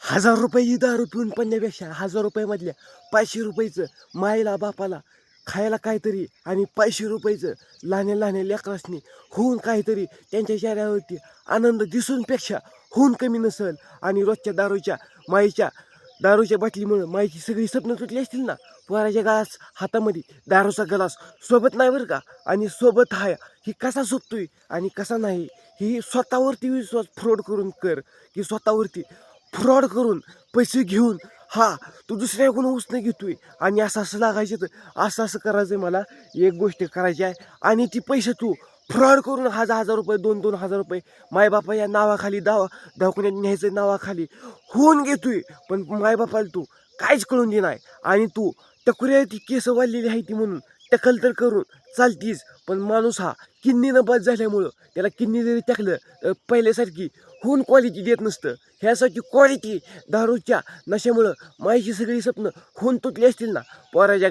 ₹1000 दारू पिऊन पडण्यापेक्षा ₹1000 500 माईला बापाला खायला काहीतरी आणि ₹500 लहान्या लहान्या लेकरासनी होऊन काहीतरी त्यांच्या चेहऱ्यावरती आनंद दिसूनपेक्षा होऊन कमी नसल. आणि रोजच्या दारूच्या बाटलीमुळं माईची सगळी स्वप्न तुटली असतील ना. पोराच्या गळास हातामध्ये दारूचा ग्लास सोबत नाही बरं का. आणि सोबत हाय ही कसा सोबतोय आणि कसा नाही ही स्वतःवरती विश्वास फ्रॉड करून कर की स्वतःवरती फ्रॉड करून पैसे घेऊन तू दुसऱ्याकडून उसने घेतोय आणि असं असं लागायचं तर असं करायचं आहे. मला एक गोष्ट करायची आहे आणि ती पैसे तू फ्रॉड करून ₹1000 ₹2,000 मायबापाच्या नावाखाली दवाखान्यात न्यायचं नावाखाली होऊन घेतोय. पण मायबापाला तू काहीच कळून दे नाही आणि तू टकुऱ्या ती केस वाढलेली आहे ती म्हणून टकल तर करून चालतीस. पण माणूस किडनीनं बाद झाल्यामुळं त्याला किडनी जरी टाकलं तर पहिल्यासारखी होऊन क्वालिटी देत नसतं. ह्यासाठी क्वालिटी दारूच्या नशेमुळं माईची सगळी स्वप्न होऊन तुटली असतील ना. पोराच्या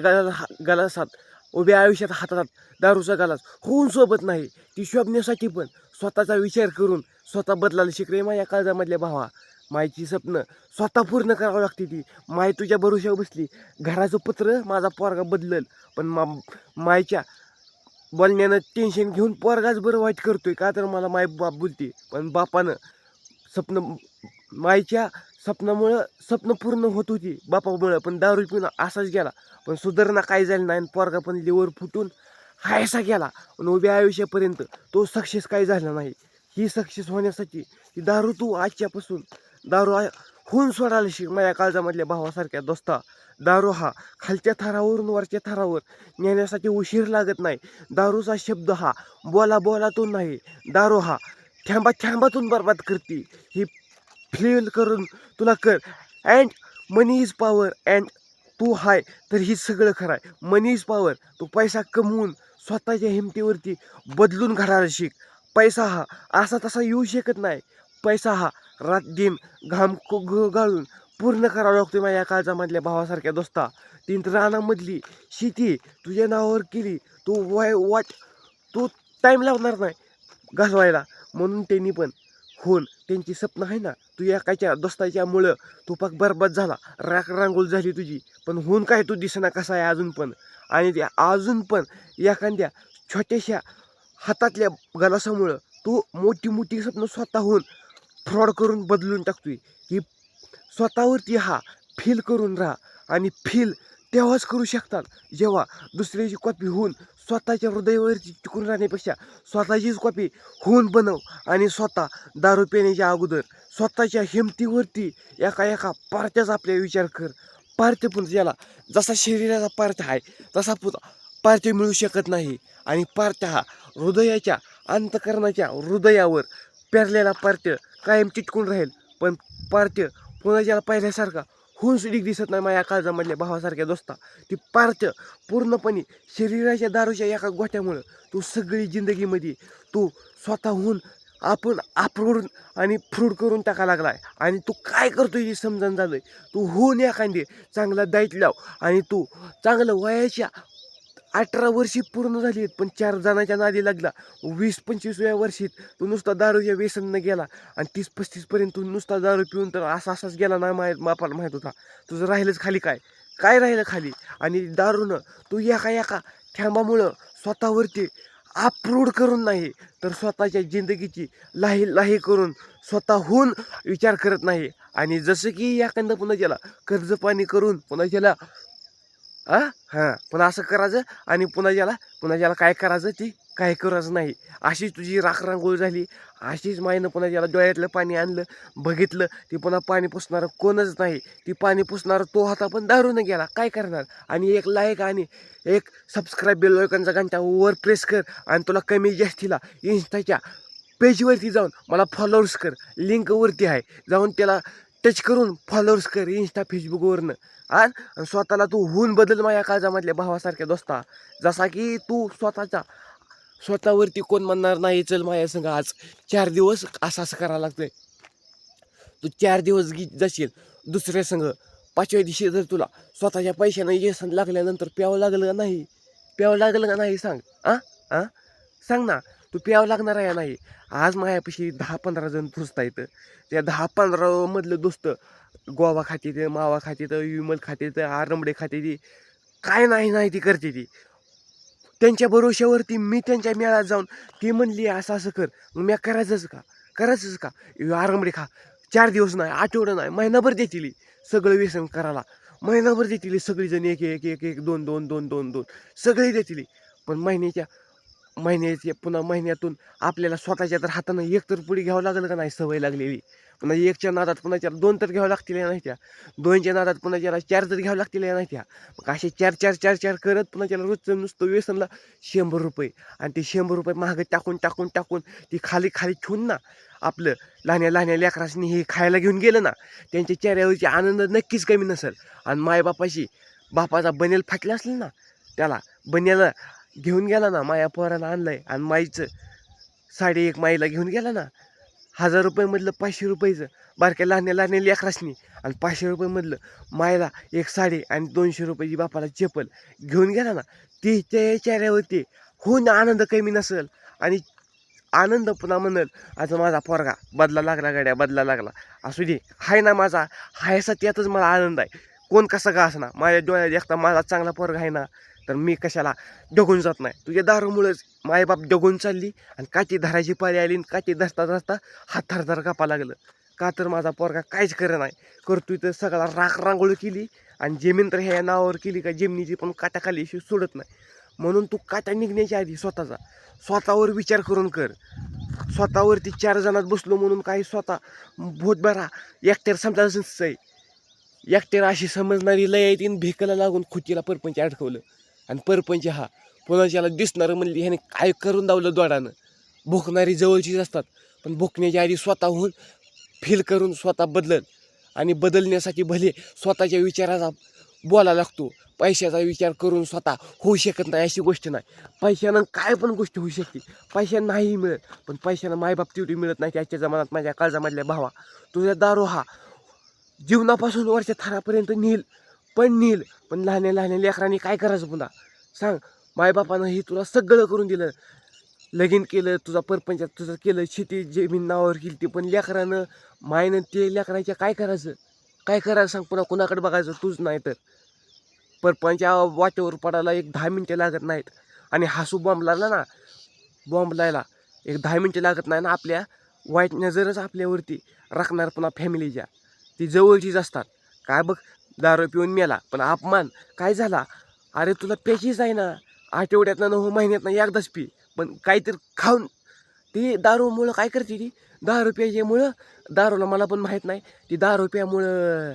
गलासात उभ्या आयुष्यात हातात दारूचा गलास होऊन सोबत नाही. ती शोभण्यासाठी पण स्वतःचा विचार करून स्वतः बदलायला शिकले माझ्या काळजामधल्या भावा. मायची स्वप्न स्वतः पूर्ण करावं लागते. ती माय तुझ्या भरोश्यावर बसली. घराचं पत्र माझा पोरगा बदलल पण मायच्या बोलण्यानं टेन्शन घेऊन पोरगाच बरं वाईट करतोय का तर मला माय बाप बोलते. पण बापानं स्वप्न माईच्या स्वप्नामुळं स्वप्न पूर्ण होत होती बापामुळं. पण दारू पिऊन असाच गेला. पण सुधारणा काही झाली नाही आणि पोरगा पण लिव्हर फुटून हायसा गेला. पण उभ्या आयुष्यापर्यंत तो सक्सेस काही झाला नाही. ही सक्सेस होण्यासाठी ही दारू तू आजच्यापासून होऊन सोडायला शिक माझ्या काळजामधल्या भावासारख्या दोस्ता. दारू खालच्या थरावरून वरच्या थरावर नेण्यासाठी उशीर लागत नाही. दारूचा शब्द बोलातून नाही. दारू थेंबातून बरबाद करते. ही फील करून तुला कर. And money is power and तू तर ही सगळं खरं आहे. मनी इज पॉवर. तू पैसा कमवून स्वतःच्या हिमतीवरती बदलून घडायला शिक. पैसा असा तसा येऊ शकत नाही. पैसा रात दिन घाम गाळून पूर्ण करावा लागतो माझ्या काळजामधल्या भावासारख्या दोस्ता. तीन रानामधली शेती तुझ्या नावावर केली तू टाईम लावणार नाही घालवायला. म्हणून त्यांनी पण त्यांची स्वप्न आहे ना. तू एकाच्या दोस्ताच्यामुळं तू पाक बरबाद झाला. रांगोळ झाली तुझी. पण काय तू दिसना कसा आहे अजून पण. आणि ते अजून पण एखाद्या छोट्याशा हातातल्या गलासामुळं तू मोठी स्वप्न स्वतःहून फ्रॉड करून बदलून टाकतोय. ही स्वतःवरती फील करून राहा. आणि फील तेव्हाच करू शकतात जेव्हा दुसऱ्याची कॉपी होऊन स्वतःच्या हृदयावरती टिकून राहण्यापेक्षा स्वतःचीच कॉपी होऊन बनव. आणि स्वतः दारू पिण्याच्या अगोदर स्वतःच्या हिमतीवरती एका पार्ट्याचा आपल्या विचार कर. पार्ट्य पण ज्याला जसा शरीराचा पार्ट आहे तसा पार्ट्य मिळू शकत नाही. आणि पार्ट्य हृदयाच्या अंतकरणाच्या हृदयावर पेरलेला पार्ट्य कायम चिटकून राहील. पण पार्ट्य पुन्हा ज्याला पहिल्यासारखा होऊन सुद्धा दिसत नाही माझ्या काळजामधल्या भावासारख्या दोस्ता. ती पार्ट्य पूर्णपणे शरीराच्या दारूच्या एका गोट्यामुळं तू सगळी जिंदगीमध्ये तू स्वतःहून आपण आप्रोड आणि फ्रूड करून टाका लागलाय. आणि तू काय करतोय हे समजून झालंय. तू होऊन एखादी चांगला दाईट लाव. आणि तू चांगलं वयाच्या 18 वर्षी पूर्ण झाली आहेत पण 4 जणांच्या नादी लागला. 20-25व्या वर्षीत तू नुसता दारूच्या व्यसननं गेला. आणि 30-35 पर्यंत तू नुसता दारू पिऊन तर असाच गेला नाही. बापाला माहीत होता तुझं राहिलंच खाली काय राहिलं खाली. आणि दारूनं तू एका थेंबामुळं स्वतःवरती अप्रूड करून नाही तर स्वतःच्या जिंदगीची लाही करून स्वतःहून विचार करत नाही. आणि जसं की एखादं पुन्हा ज्याला कर्ज पाणी करून पुन्हा ज्याला पुन्हा असं करायचं. आणि पुन्हा ज्याला काय करायचं ती काय करायचं नाही. अशीच तुझी रांगोळ झाली. अशीच माईनं पुन्हा ज्याला डोळ्यातलं पाणी आणलं बघितलं ती पुन्हा पाणी पुसणारं कोणच नाही. ती पाणी पुसणारं तो होता पण दारूनं गेला. काय करणार. आणि एक लाईक आणि एक सबस्क्राईब बेल आयकॉनचा घंटा वर प्रेस कर. आणि तुला कमी जास्तीला इन्स्टाच्या पेजवरती जाऊन मला फॉलोअर्स कर. लिंकवरती आहे जाऊन त्याला टच करून फॉलोअर्स कर इन्स्टा फेसबुकवरनं. आणि स्वतःला तू होऊन बदल माझ्या काळजामधल्या भावासारख्या दोस्ता. जसा की तू स्वतःवरती कोण म्हणणार नाही चल माझ्या संग आज 4 दिवस असं करायला लागतंय. तू 4 दिवस जाशील दुसऱ्या संघ. 5व्या दिवशी जर तुला स्वतःच्या पैशानं व्यसन लागल्यानंतर प्यावं लागलं का नाही सांग. सांग ना. तू प्यावं लागणार आहे नाही. आज माझ्यापाशी 10-15 जण पुसता येतं. त्या 10-15 मधलं दोस्त गोवा खाते ते, मावा खाते तर, विमल खाते तर, आरंबडे खाते ती, काय नाही ती करते ती. त्यांच्या भरोश्यावरती मी त्यांच्या मेळ्यात जाऊन ती म्हणली असं असं कर, मग मी करायचंच का आरंबडे खा. 4 दिवस नाही, आठवडं नाही, महिनाभर देतील सगळं व्यसन करायला. महिनाभर देतील सगळीजण एक एक एक एक 2 सगळे देतील. पण महिन्याचे पुन्हा महिन्यातून आपल्याला स्वतःच्या तर हातानं एक तर पुढे घ्यावं लागलं का नाही, सवय लागलेली. पुन्हा एकच्या नादात पुन्हा त्याला 2 तर घ्यावं लागतील या नाही त्या, 2च्या नादात पुन्हा त्याला 4 तर घ्यावं लागतील या नाही त्या. मग असे 4 करत पुन्हा त्याला रोजचं नुसतं व्यसनला ₹100. आणि ते ₹100 महाग टाकून ती खाली ठेवून ना, आपलं लहान्या लेकरासनी हे खायला घेऊन गेलं ना, त्यांच्या चेहऱ्यावरची आनंद नक्कीच कमी नसेल. आणि मायबापाशी बापाचा बनेल फाटला असेल ना, त्याला बनेला घेऊन गेला ना, माया पोरानं आणलंय आणि माईचं साडी एक माईला घेऊन गेला ना, ₹1000 मधलं ₹500 बारक्या लहान्या लेकरासनी, आणि ₹500 मधलं मायला एक साडी आणि ₹200 बापाला चप्पल घेऊन गेला ना, ती त्या चेहऱ्यावरती होऊन आनंद कमी नसेल. आणि आनंद पुन्हा म्हणल, आता माझा पोरगा बदला लागला असू दे, हाय ना माझा, हायसा त्यातच मला आनंद आहे. कोण कसं का असणार, माझ्या डोळ्यात एकटा माझा चांगला पोरगा आहे ना, तर मी कशाला डगून जात नाही. तुझ्या दारूमुळेच मायबाप डगून चालली आणि काठी धरायची पाळी आली, आणि काठी धरता हात थरथर कापा लागलं. का तर माझा पोरगा काहीच करत नाही, करतोय तर सगळा रांगोळी केली, आणि जमीन तर ह्या नावावर केली का जमिनीची पण काटा खाली सोडत नाही. म्हणून तू काटा निघण्याच्या आधी स्वतःवर विचार करून कर. स्वतःवरती 4 जणात बसलो म्हणून काही स्वतः भूत बरा एकट्याला समजायचं नसतंय. एकट्याला अशी समजणारी लय आहे, भिकला लागून खुटीला परपंच अडकवलं. आणि परपंच हा पुन्हा दिसणारं म्हणली ह्याने काय करून दावलं दोडानं. भुकणारी जवळचीच असतात, पण भुकण्याच्या आधी स्वतःहून फील करून स्वतः बदलल. आणि बदलण्यासाठी भले स्वतःच्या विचाराचा बोला लागतो. पैशाचा विचार करून स्वतः होऊ शकत नाही अशी गोष्ट नाही. पैशानं काय पण गोष्ट होऊ शकते. पैशानं नाही मिळत, पण पैशानं मायबाप तेवढी मिळत नाही. आजच्या जमान्यात माझ्या काळजामधल्या भावा, तुझ्या दारू हा जीवनापासून वरच्या थरापर्यंत नेईल. पण लहान्या लेकरांनी काय करायचं पुन्हा सांग. मायबापानं ही तुला सगळं करून दिलं, लगीन केलं, तुझा परपंच तुझं केलं, शेती जमीन नावावर केली ती, पण लेकरानं मायनं ते लेकरांच्या काय करायचं सांग. पुन्हा कुणाकडे बघायचं तूच नाही तर. परपंचा वाटेवर पडायला 10 मिनिटं लागत नाहीत. आणि हसू बॉम्ब लायला 10 मिनिटं लागत नाही ना. आपल्या वाईट नजरच आपल्यावरती राखणार पुन्हा फॅमिलीच्या, ती जवळचीच असतात. काय बघ, दारू पिऊन मेला, पण अपमान काय झाला. अरे तुला प्यायचीच आहे ना, आठवड्यातनं 9 महिन्यातनं एकदाच पी, पण काहीतरी खाऊन. ती दारूमुळं काय करते, ती दारू प्यायच्यामुळं, दारूला मला पण माहीत नाही, ती दारू प्यामुळं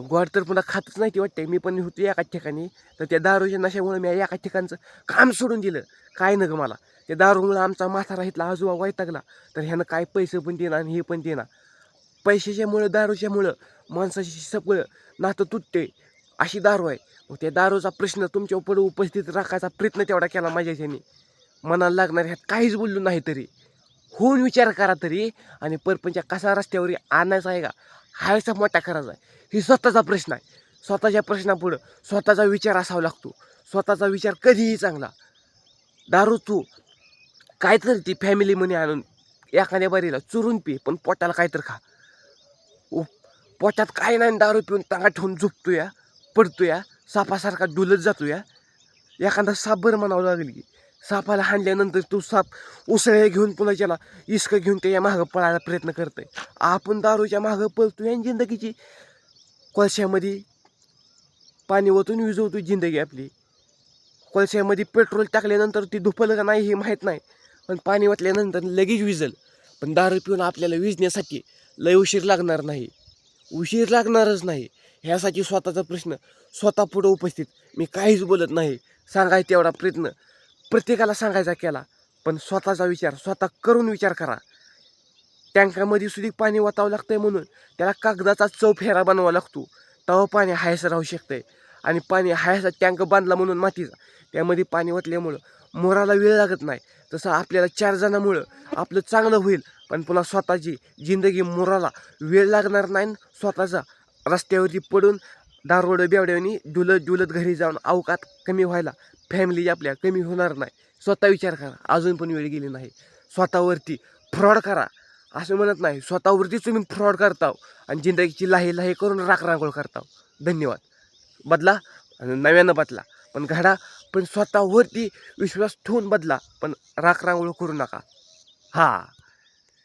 गोड तर पुन्हा खातच नाही ती वाटते. मी पण होती एकाच ठिकाणी, तर त्या दारूच्या नशामुळे मी एका ठिकाणचं काम सोडून दिलं. काय न गं मला त्या दारूमुळं आमचा म्हातारा इथला आजोबा वैतागला, तर ह्यानं काय पैसे पण देणार आणि हे पण देणार. पैशाच्यामुळं दारूच्यामुळं माणसाची सगळं नातं तुटते, अशी दारू आहे. मग त्या दारूचा प्रश्न तुमच्या पुढे उपस्थित राखायचा प्रयत्न तेवढा केला माझ्याच्याने. मनाला लागणार ह्यात काहीच बोललो नाही तरी, होऊन विचार करा तरी. आणि परपंच कसा रस्त्यावर आणायचा आहे का, हायचा मोठा करायचा आहे, ही स्वतःचा प्रश्न आहे. स्वतःच्या प्रश्नापुढं स्वतःचा विचार असावा लागतो. स्वतःचा विचार कधीही चांगला. दारू तू काय तर ती फॅमिली मनी आणून एखाद्या बारीला चुरून पी, पण पोटाला काय तर खा. पोटात काय नाही, दारू पिऊन टांगा ठेवून झोपतोया, पडतोया, सापासारखा डुलत जातोया. एखादा साप बरं म्हणावं लागेल की, सापाला हाणल्यानंतर तो साप उसळ्या घेऊन पुन्हा त्याला इस्क घेऊन त्याच्या मागं पळायला प्रयत्न करतोय. आपण दारूच्या मागं पळतोय आणि जिंदगीची कोळशामध्ये पाणी ओतून विजवतो जिंदगी आपली. कोळशामध्ये पेट्रोल टाकल्यानंतर ती धुपलं का नाही हे माहीत नाही, पण पाणी ओतल्यानंतर लगेच विजल. पण दारू पिऊन आपल्याला विजण्यासाठी लय उशीर लागणारच नाही. ह्यासाठी स्वतःचा प्रश्न स्वतः पुढं उपस्थित. मी काहीच बोलत नाही, सांगायचा तेवढा प्रयत्न प्रत्येकाला सांगायचा केला, पण स्वतःचा विचार स्वतः करून विचार करा. टँकामध्ये सुद्धा पाणी ओतावं लागतंय म्हणून त्याला कागदाचा चौफेरा बनवावा लागतो, तेव्हा पाणी हायसं राहू शकतंय. आणि पाणी हायसा टँक बांधला म्हणून मातीचा, त्यामध्ये पाणी ओतल्यामुळं मोराला वेळ लागत नाही. तसं आपल्याला 4 जणांमुळं आपलं चांगलं होईल, पण पुन्हा स्वतःची जिंदगी मोराला वेळ लागणार नाही. स्वतःचा रस्त्यावरती पडून दारोडं बेवड्यानी डुलत घरी जाऊन अवकात कमी व्हायला फॅमिली आपल्या कमी होणार नाही. स्वतः विचार करा, अजून पण वेळ गेली नाही. स्वतःवरती फ्रॉड करा, असं म्हणत नाही. स्वतःवरतीच तुम्ही फ्रॉड करताव आणि जिंदगीची लाही लाही करून राखरांगोळ करताव. धन्यवाद. बदला आणि नव्यानं बदला, पण घडा, पण स्वतःवरती विश्वास ठेवून बदला, पण राखरांगोळ करू नका. हां.